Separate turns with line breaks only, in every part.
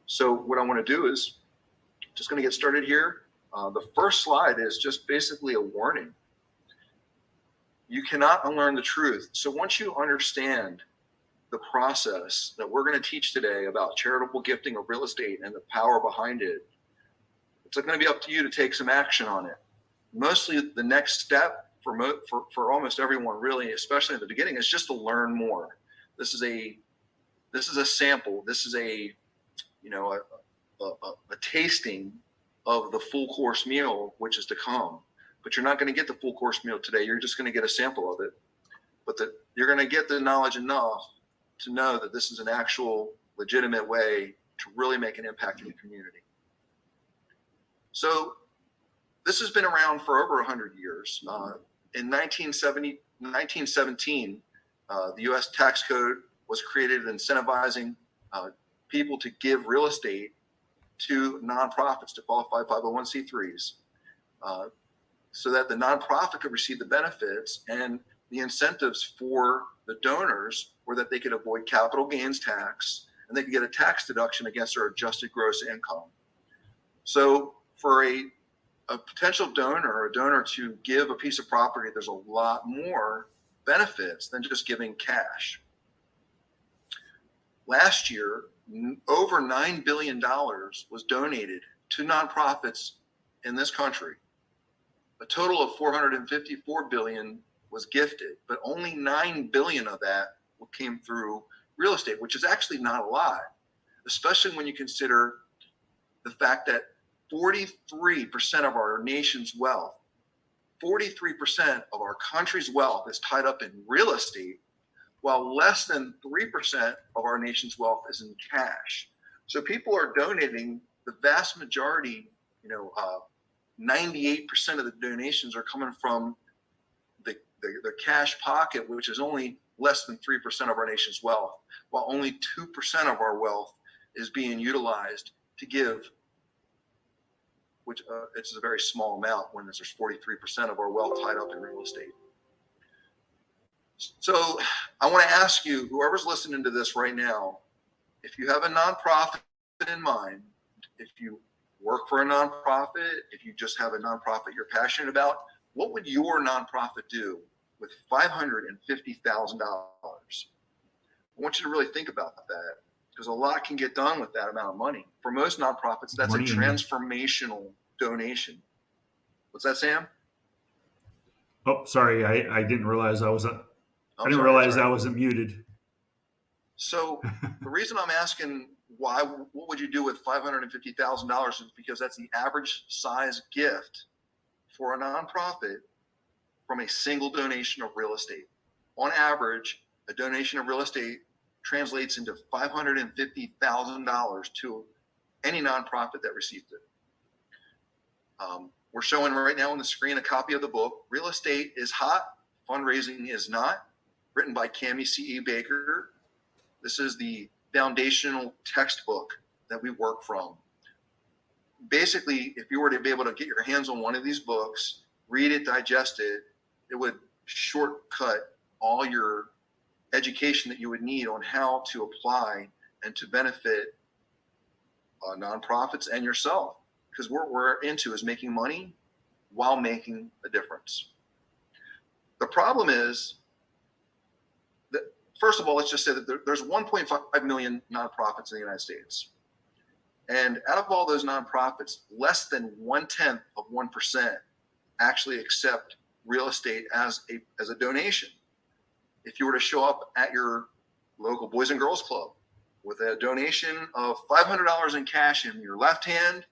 So what I want to do is just going to get started here. The first slide is just basically a warning. You cannot unlearn the truth. So once you understand the process that we're going to teach today about charitable gifting of real estate and the power behind it, it's going to be up to you to take some action on it. Mostly the next step for almost everyone, really, especially at the beginning, is just to learn more. This is a sample. This is a tasting of the full course meal, which is to come. But you're not going to get the full course meal today. You're just going to get a sample of it. But you're going to get the knowledge enough to know that this is an actual legitimate way to really make an impact in the community. So this has been around for over 100 years. In 1917, the U.S. tax code was created incentivizing people to give real estate to nonprofits to qualify 501c3s, so that the nonprofit could receive the benefits, and the incentives for the donors were that they could avoid capital gains tax and they could get a tax deduction against their adjusted gross income. So for a potential donor or a donor to give a piece of property, there's a lot more benefits than just giving cash. Last year, over $9 billion was donated to nonprofits in this country. A total of $454 billion was gifted, but only $9 billion of that came through real estate, which is actually not a lot, especially when you consider the fact that 43% of our nation's wealth, 43% of our country's wealth is tied up in real estate, while less than 3% of our nation's wealth is in cash. So people are donating, the vast majority, 98% of the donations are coming from the cash pocket, which is only less than 3% of our nation's wealth, while only 2% of our wealth is being utilized to give, which it's a very small amount when there's 43% of our wealth tied up in real estate. So I want to ask you, whoever's listening to this right now, if you have a nonprofit in mind, if you work for a nonprofit, if you just have a nonprofit you're passionate about, what would your nonprofit do with $550,000? I want you to really think about that, because a lot can get done with that amount of money. For most nonprofits, that's a transformational donation. What's that, Sam?
Oh, sorry. I didn't realize I wasn't muted.
So the reason I'm asking what would you do with $550,000 is because that's the average size gift for a nonprofit from a single donation of real estate. On average, a donation of real estate translates into $550,000 to any nonprofit that receives it. We're showing right now on the screen a copy of the book, Real Estate is Hot, Fundraising is Not, written by Cami C.E. Baker. This is the foundational textbook that we work from. Basically, if you were to be able to get your hands on one of these books, read it, digest it, it would shortcut all your education that you would need on how to apply and to benefit nonprofits and yourself. Because what we're into is making money while making a difference. The problem is that, first of all, let's just say that there's 1.5 million nonprofits in the United States. And out of all those nonprofits, less than 0.1% actually accept real estate as a donation. If you were to show up at your local Boys and Girls Club with a donation of $500 in cash in your left hand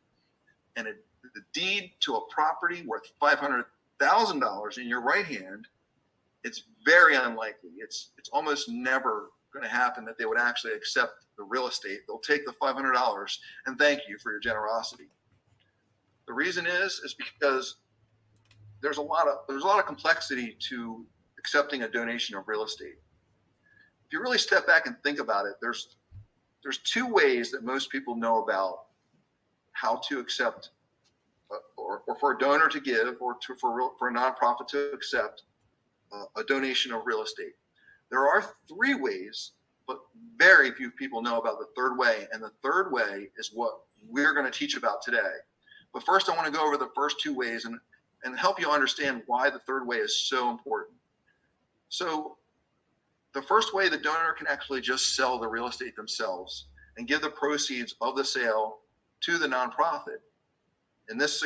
and the deed to a property worth $500,000 in your right hand, it's very unlikely. It's almost never going to happen that they would actually accept the real estate. They'll take the $500 and thank you for your generosity. The reason is because there's a lot of complexity to accepting a donation of real estate. If you really step back and think about it, there's two ways that most people know about how to accept or for a donor to give or for a nonprofit to accept a donation of real estate. There are three ways But very few people know about the third way, and the third way is what we're going to teach about today. But first, I want to go over the first two ways and help you understand why the third way is so important. So the first way, the donor can actually just sell the real estate themselves and give the proceeds of the sale to the nonprofit. In this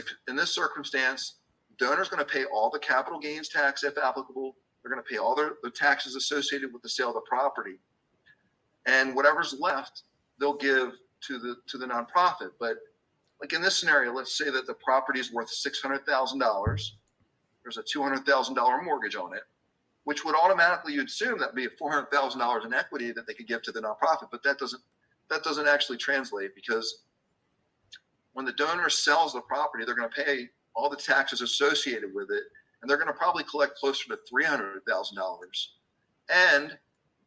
circumstance, the donor is going to pay all the capital gains tax if applicable. They're going to pay all the taxes associated with the sale of the property, and whatever's left, they'll give to the nonprofit. But like in this scenario, let's say that the property is worth $600,000. There's a $200,000 mortgage on it, which would automatically, you'd assume that would be $400,000 in equity that they could give to the nonprofit. But that doesn't actually translate, because when the donor sells the property, they're going to pay all the taxes associated with it, and they're going to probably collect closer to $300,000. And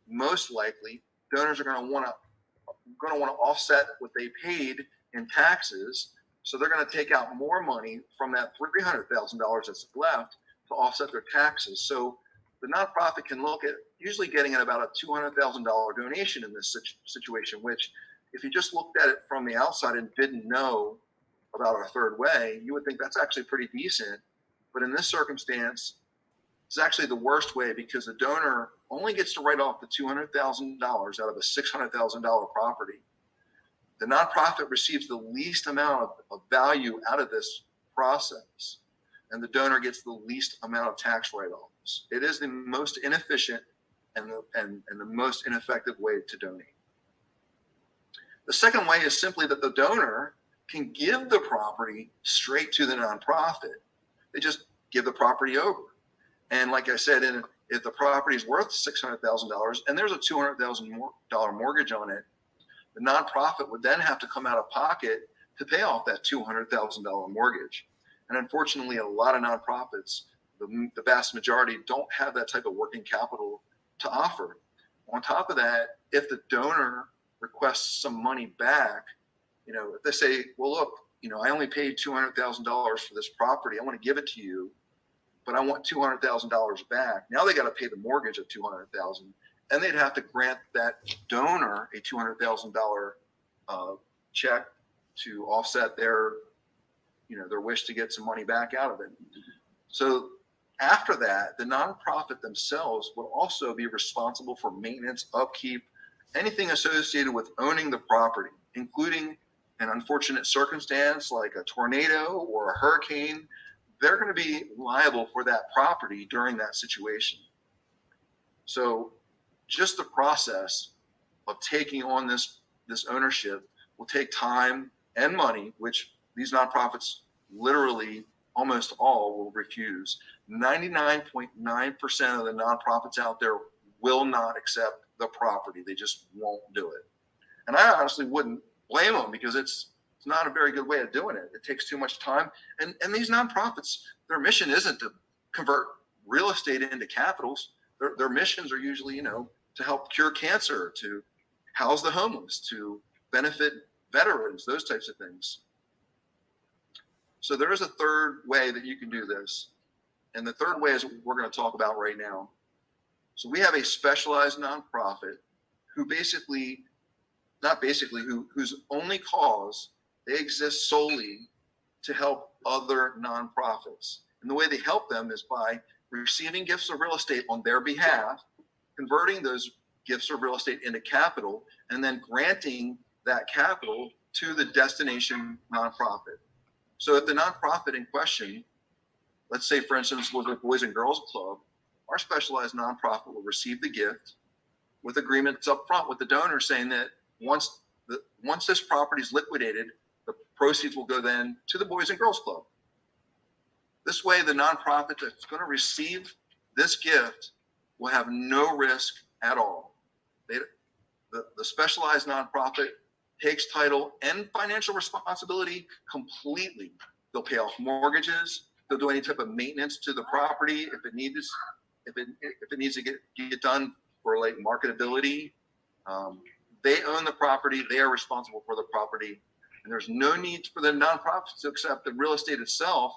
most likely, donors are going to want to offset what they paid in taxes, so they're going to take out more money from that $300,000 that's left to offset their taxes. So the nonprofit can look at usually getting at about a $200,000 donation in this situation, which, if you just looked at it from the outside and didn't know about our third way, you would think that's actually pretty decent. But in this circumstance, it's actually the worst way, because the donor only gets to write off the $200,000 out of a $600,000 property. The nonprofit receives the least amount of value out of this process, and the donor gets the least amount of tax write-offs. It is the most inefficient and the most ineffective way to donate. The second way is simply that the donor can give the property straight to the nonprofit. They just give the property over. And like I said, if the property is worth $600,000 and there's a $200,000 mortgage on it, the nonprofit would then have to come out of pocket to pay off that $200,000 mortgage. And unfortunately, a lot of nonprofits, the vast majority, don't have that type of working capital to offer. On top of that, if the donor requests some money back, if they say, well, look, I only paid $200,000 for this property, I want to give it to you, but I want $200,000 back. Now they got to pay the mortgage of $200,000, and they'd have to grant that donor a $200,000 check to offset their wish to get some money back out of it. So after that, the nonprofit themselves will also be responsible for maintenance, upkeep, anything associated with owning the property, including an unfortunate circumstance like a tornado or a hurricane. They're going to be liable for that property during that situation. So just the process of taking on this ownership will take time and money, which these nonprofits literally almost all will refuse. 99.9% of the nonprofits out there will not accept the property. They just won't do it. And I honestly wouldn't blame them, because it's not a very good way of doing it. It takes too much time. And these nonprofits, their mission isn't to convert real estate into capitals. Their missions are usually, to help cure cancer, to house the homeless, to benefit veterans, those types of things. So there is a third way that you can do this. And the third way is what we're going to talk about right now. So we have a specialized nonprofit whose only cause, they exist solely to help other nonprofits. And the way they help them is by receiving gifts of real estate on their behalf, converting those gifts of real estate into capital, and then granting that capital to the destination nonprofit. So if the nonprofit in question, let's say, for instance, was a Boys and Girls Club, our specialized nonprofit will receive the gift with agreements up front with the donor saying that once this property is liquidated, the proceeds will go then to the Boys and Girls Club. This way, the nonprofit that's going to receive this gift will have no risk at all. The specialized nonprofit takes title and financial responsibility completely. They'll pay off mortgages. They'll do any type of maintenance to the property if it needs to get done for like marketability. They own the property. They are responsible for the property, and there's no need for the nonprofits to accept the real estate itself.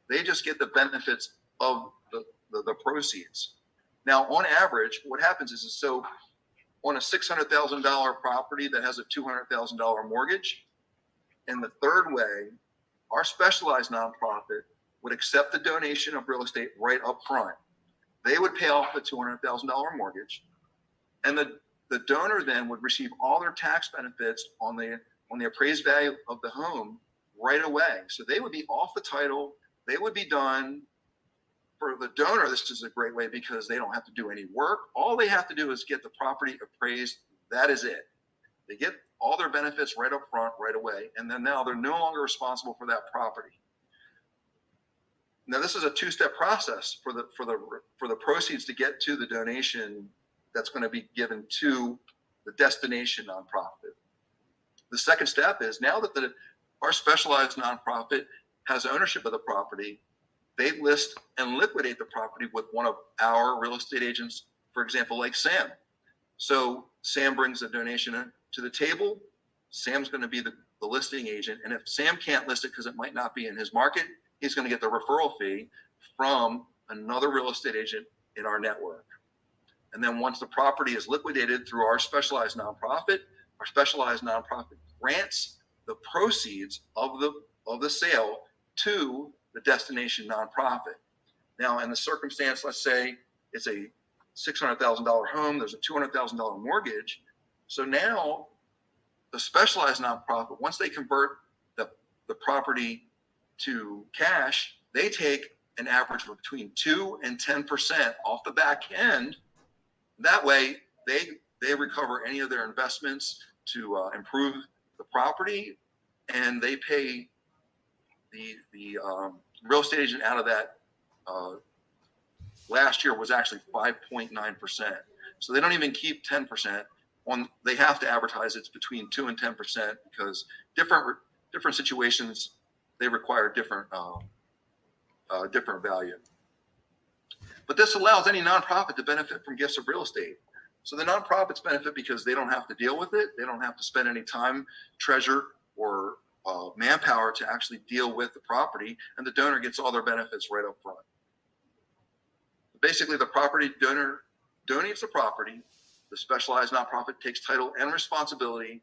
They just get the benefits of the proceeds. Now, on average, what happens is so on a $600,000 property that has a $200,000 mortgage. And the third way, our specialized nonprofit would accept the donation of real estate right up front. They would pay off the $200,000 mortgage, and the donor then would receive all their tax benefits on the appraised value of the home right away. So they would be off the title. They would be done. For the donor, this is a great way because they don't have to do any work. All they have to do is get the property appraised. That is it. They get all their benefits right up front, right away, and then now they're no longer responsible for that property. Now, this is a two-step process for the proceeds to get to the donation that's going to be given to the destination nonprofit. The second step is now that our specialized nonprofit has ownership of the property, they list and liquidate the property with one of our real estate agents, for example, like Sam. So Sam brings the donation to the table. Sam's going to be the listing agent. And if Sam can't list it because it might not be in his market, he's going to get the referral fee from another real estate agent in our network. And then once the property is liquidated through our specialized nonprofit grants the proceeds of the sale to the destination nonprofit. Now, in the circumstance, let's say it's a $600,000 home, there's a $200,000 mortgage. So now the specialized nonprofit, once they convert the property to cash, they take an average of between 2 and 10% off the back end. That way, they recover any of their investments to improve the property, and they pay the real estate agent out of that. Last year was actually 5.9%. So they don't even keep 10%. They have to advertise it's between 2 and 10% because different situations they require different value. But this allows any nonprofit to benefit from gifts of real estate. So the nonprofits benefit because they don't have to deal with it. They don't have to spend any time, treasure, or manpower to actually deal with the property, and the donor gets all their benefits right up front. Basically, the property donor donates the property. The specialized nonprofit takes title and responsibility.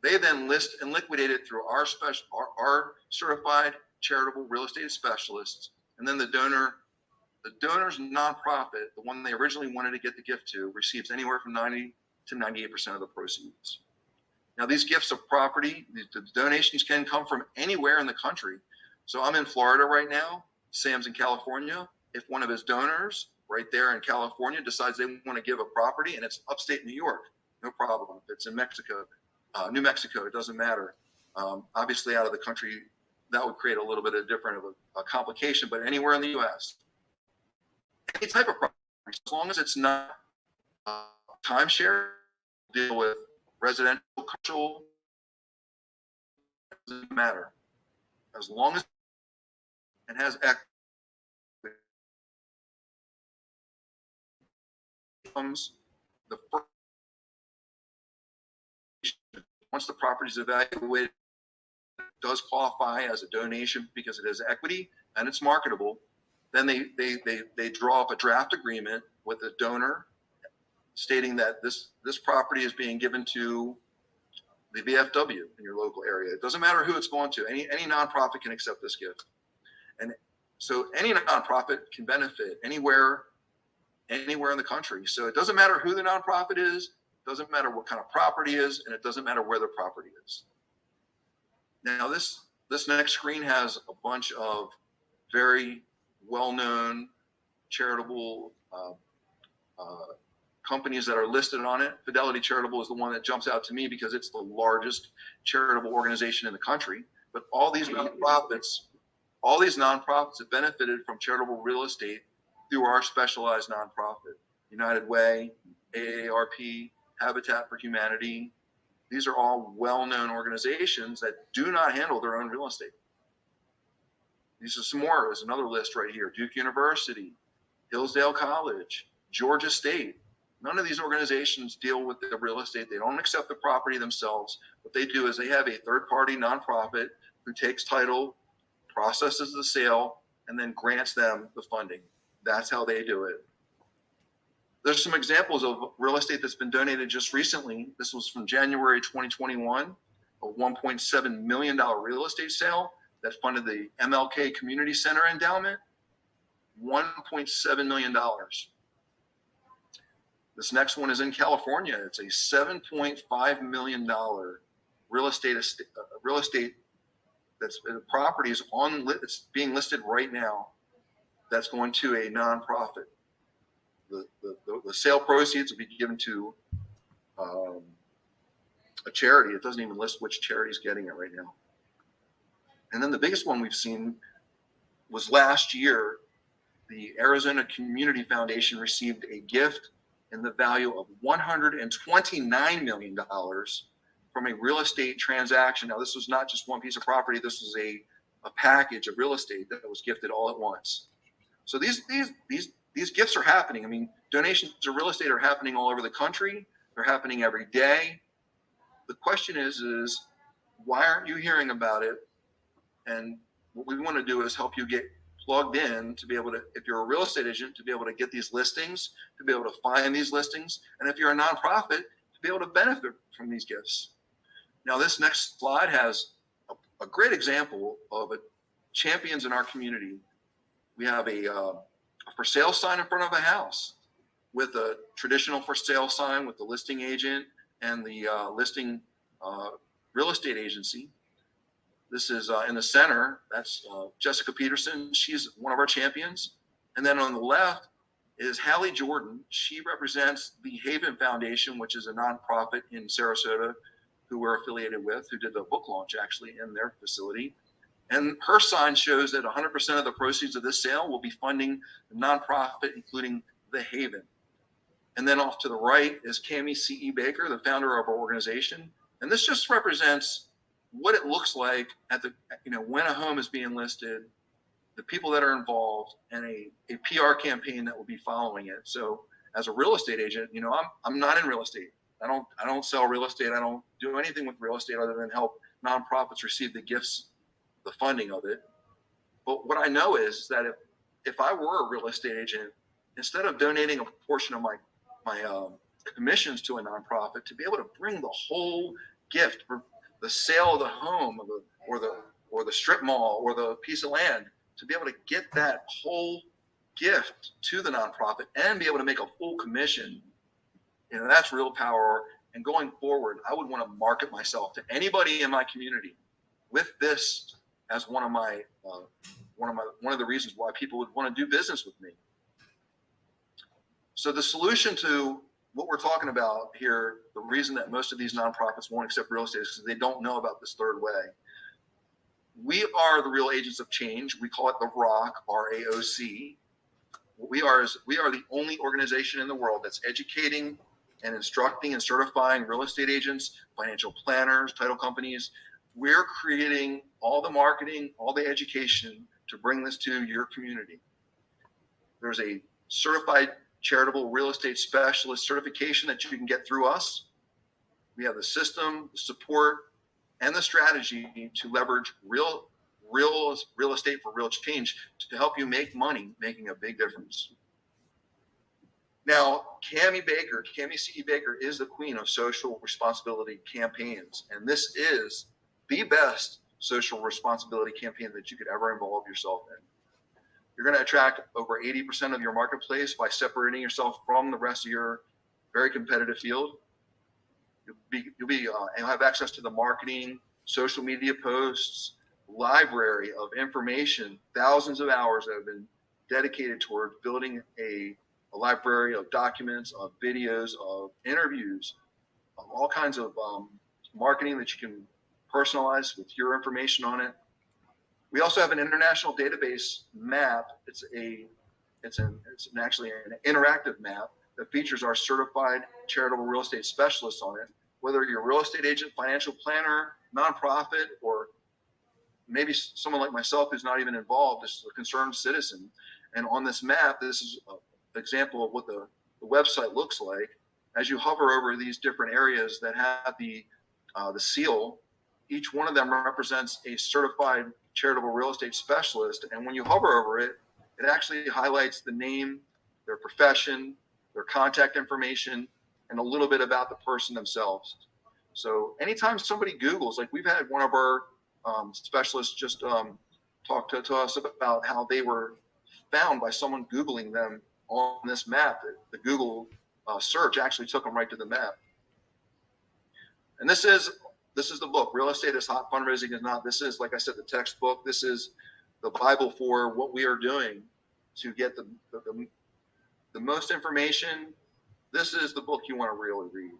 They then list and liquidate it through our certified charitable real estate specialists, and then the donor's nonprofit, the one they originally wanted to get the gift to, receives anywhere from 90 to 98% of the proceeds. Now, these gifts of property, the donations can come from anywhere in the country. So I'm in Florida right now. Sam's in California. If one of his donors right there in California decides they want to give a property and it's upstate New York, no problem. If it's in Mexico, New Mexico, it doesn't matter. Obviously, out of the country, that would create a little bit of different of a complication, but anywhere in the U.S., any type of property, as long as it's not timeshare, deal with residential, commercial, doesn't matter. As long as it has equity, the first, once the property is evaluated, it does qualify as a donation because it has equity and it's marketable. Then they draw up a draft agreement with the donor stating that this property is being given to the VFW in your local area. It doesn't matter who it's going to. Any nonprofit can accept this gift. And so any nonprofit can benefit anywhere in the country. So it doesn't matter who the nonprofit is, it doesn't matter what kind of property is, and it doesn't matter where the property is. Now this next screen has a bunch of very well-known charitable companies that are listed on it. Fidelity Charitable is the one that jumps out to me because it's the largest charitable organization in the country. But all these nonprofits have benefited from charitable real estate through our specialized nonprofit. United Way, AARP, Habitat for Humanity. These are all well-known organizations that do not handle their own real estate. These are some more. There's another list right here. Duke University, Hillsdale College, Georgia State. None of these organizations deal with the real estate. They don't accept the property themselves. What they do is they have a third-party nonprofit who takes title, processes the sale, and then grants them the funding. That's how they do it. There's some examples of real estate that's been donated just recently. This was from January 2021, a $1.7 million real estate sale that funded the MLK Community Center endowment, $1.7 million. This next one is in California. It's a $7.5 million real estate that's properties on, it's being listed right now. That's going to a nonprofit. The sale proceeds will be given to a charity. It doesn't even list which charity is getting it right now. And then the biggest one we've seen was last year. The Arizona Community Foundation received a gift in the value of $129 million from a real estate transaction. Now, this was not just one piece of property. This was a package of real estate that was gifted all at once. So these gifts are happening. I mean, donations to real estate are happening all over the country. They're happening every day. The question is why aren't you hearing about it? And what we want to do is help you get plugged in to be able to, if you're a real estate agent, to be able to get these listings, to be able to find these listings, and if you're a nonprofit, to be able to benefit from these gifts. Now, this next slide has a great example of champions in our community. We have a for sale sign in front of a house with a traditional for sale sign with the listing agent and the listing real estate agency. This is in the center. That's Jessica Peterson. She's one of our champions. And then on the left is Hallie Jordan. She represents the Haven Foundation, which is a nonprofit in Sarasota who we're affiliated with, who did the book launch actually in their facility. And her sign shows that 100% of the proceeds of this sale will be funding the nonprofit, including the Haven. And then off to the right is Cami C.E. Baker, the founder of our organization. And this just represents what it looks like at the, when a home is being listed, the people that are involved, and a PR campaign that will be following it. So as a real estate agent, I'm not in real estate. I don't sell real estate. I don't do anything with real estate other than help nonprofits receive the gifts, the funding of it. But what I know is that if I were a real estate agent, instead of donating a portion of my commissions to a nonprofit, to be able to bring the whole gift for the sale of the home or the strip mall or the piece of land, to be able to get that whole gift to the nonprofit and be able to make a full commission, that's real power. And going forward, I would want to market myself to anybody in my community with this as one of the reasons why people would want to do business with me. So the solution to what we're talking about here, the reason that most of these nonprofits won't accept real estate is because they don't know about this third way. We are the real agents of change. We call it the ROC, RAOC. What we are the only organization in the world that's educating and instructing and certifying real estate agents, financial planners, title companies. We're creating all the marketing, all the education to bring this to your community. There's a certified charitable real estate specialist certification that you can get through us. We have the system, the support, and the strategy to leverage real estate for real change to help you make money, making a big difference. Now, Cami C.E. Baker is the queen of social responsibility campaigns, and this is the best social responsibility campaign that you could ever involve yourself in. You're going to attract over 80% of your marketplace by separating yourself from the rest of your very competitive field. You'll have access to the marketing, social media posts, library of information, thousands of hours that have been dedicated toward building a library of documents, of videos, of interviews, of all kinds of marketing that you can personalize with your information on it. We also have an international database map. It's actually an interactive map that features our certified charitable real estate specialists on it. Whether you're a real estate agent, financial planner, nonprofit, or maybe someone like myself who's not even involved, just a concerned citizen. And on this map, this is an example of what the website looks like. As you hover over these different areas that have the seal, each one of them represents a certified charitable real estate specialist. And when you hover over it, it actually highlights the name, their profession, their contact information, and a little bit about the person themselves. So anytime somebody Googles, like we've had one of our specialists just talk to us about how they were found by someone Googling them on this map. The Google search actually took them right to the map. And this is the book. Real Estate is Hot, Fundraising is Not. This is, like I said, the textbook. This is the Bible for what we are doing to get the most information. This is the book you want to really read.